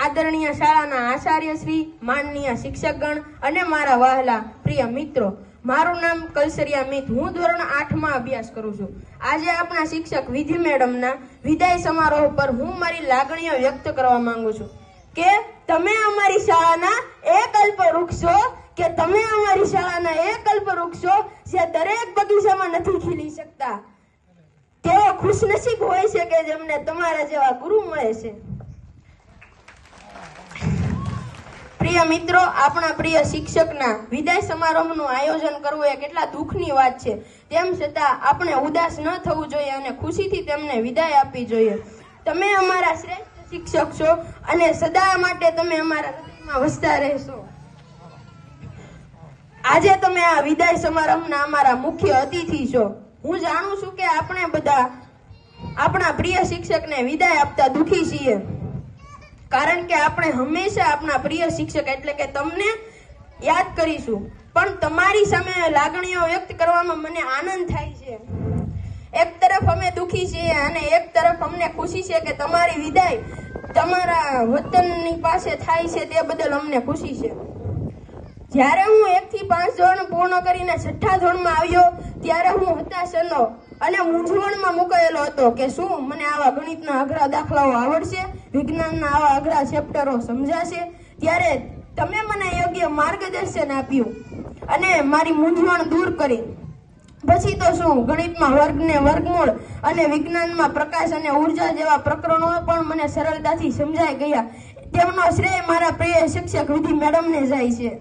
આદરણીય શાળાના આચાર્ય શ્રી, માનનીય શિક્ષકગણ અને મારા વહાલા પ્રિય મિત્રો, મારું નામ કલસરિયા મિત. હું ધોરણ 8 માં અભ્યાસ કરું છું. આજે આપણા શિક્ષક વિધિ મેડમના વિદાય સમારોહ પર હું મારી લાગણીઓ વ્યક્ત કરવા માંગુ છું કે તમે અમારી શાળાના એ કલ્પવૃક્ષ છો, કે તમે અમારી શાળાના એ કલ્પવૃક્ષ છો જે દરેક બગીચામાં નથી ખીલી શકતા. તેઓ ખુશનસીબ હોય છે કે જેમને તમારા જેવા ગુરુ મળે છે. પ્રિય મિત્રો, આપણા પ્રિય શિક્ષકના વિદાય સમારોહનું આયોજન કરવું એ કેટલા દુઃખની વાત છે. તેમ છતાં આપણે ઉદાસ ન થવું જોઈએ અને ખુશીથી તેમને વિદાય આપવી જોઈએ. તમે અમારા શ્રેષ્ઠ શિક્ષક છો અને સદા માટે તમે અમારા હૃદયમાં વસતા રહેશો. આજે તમે આ વિદાય સમારંભના અમારા મુખ્ય અતિથિ છો. હું જાણું છું કે આપણે બધા આપણા પ્રિય શિક્ષકને વિદાય આપતા દુઃખી છીએ, કારણ કે આપણે હંમેશા આપણા પ્રિય શિક્ષક એટલે કે તમને યાદ કરીશું. પણ તમારી સામે લાગણીઓ વ્યક્ત કરવામાં મને આનંદ થાય છે. એક તરફ અમે દુઃખી છીએ અને એક તરફ અમને ખુશી છે કે તમારી વિદાય તમારા વતનની પાસે થાય છે, તે બદલ અમને ખુશી છે. જ્યારે હું 1 થી 5 ધોરણ પૂર્ણ કરીને 6થા ધોરણમાં આવ્યો ત્યારે હું હતાશનો અને મૂંઝવણમાં મુકાયેલો હતો કે શું મને આવા ગણિતના અઘરા દાખલાઓ આવડશે, વિજ્ઞાનના આવા અઘરા ચેપ્ટરો સમજાશે. ત્યારે તમે મને યોગ્ય માર્ગદર્શન આપ્યું અને મારી મૂંઝવણ દૂર કરી. પછી તો શું, ગણિતમાં વર્ગને વર્ગમૂળ અને વિજ્ઞાનમાં પ્રકાશ અને ઉર્જા જેવા પ્રકરણો પણ મને સરળતાથી સમજાઈ ગયા. તેમનો શ્રેય મારા પ્રિય શિક્ષક વિધિ મેડમને જાય છે.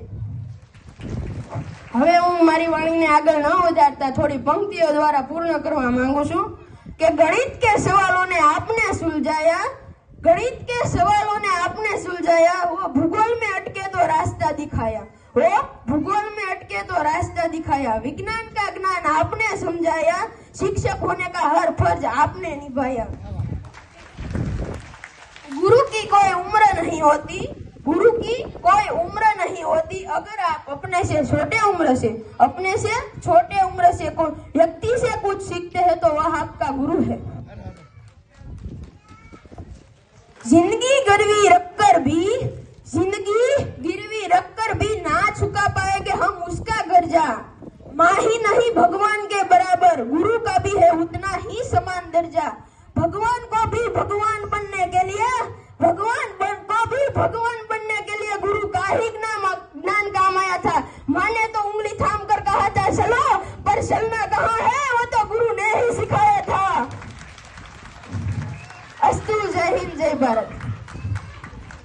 હવે હું મારી વાણીને આગળ ન વધારતા થોડી પંક્તિઓ દ્વારા પૂર્ણ કરવા માંગુ છું કે गणित के सवालों ने आपने सुलझाया, गणित के सवालों ने आपने सुलझाया, वो भूगोल में अटके तो रास्ता दिखाया, वो भूगोल में अटके तो रास्ता दिखाया, विज्ञान का ज्ञान आपने समझाया, शिक्षक होने का हर फर्ज आपने निभाया. गुरु की कोई उम्र नहीं होती, गुरु की कोई उम्र नहीं होती. अगर आप अपने से छोटे उम्र से कोई व्यक्ति से कुछ सीखते हैं तो वह आपका गुरु है. जिंदगी गिरवी रखकर भी ना छुका पाएंगे हम उसका गर्जा. माँ ही नहीं भगवान के बराबर, गुरु का भी है उतना ही समान दर्जा. भगवान को भी भगवान बनने के लिए गुरु का ही ज्ञान काम आया था. माँ ने तो उंगली थाम कर कहा था चलो, पर चलना कहाँ है.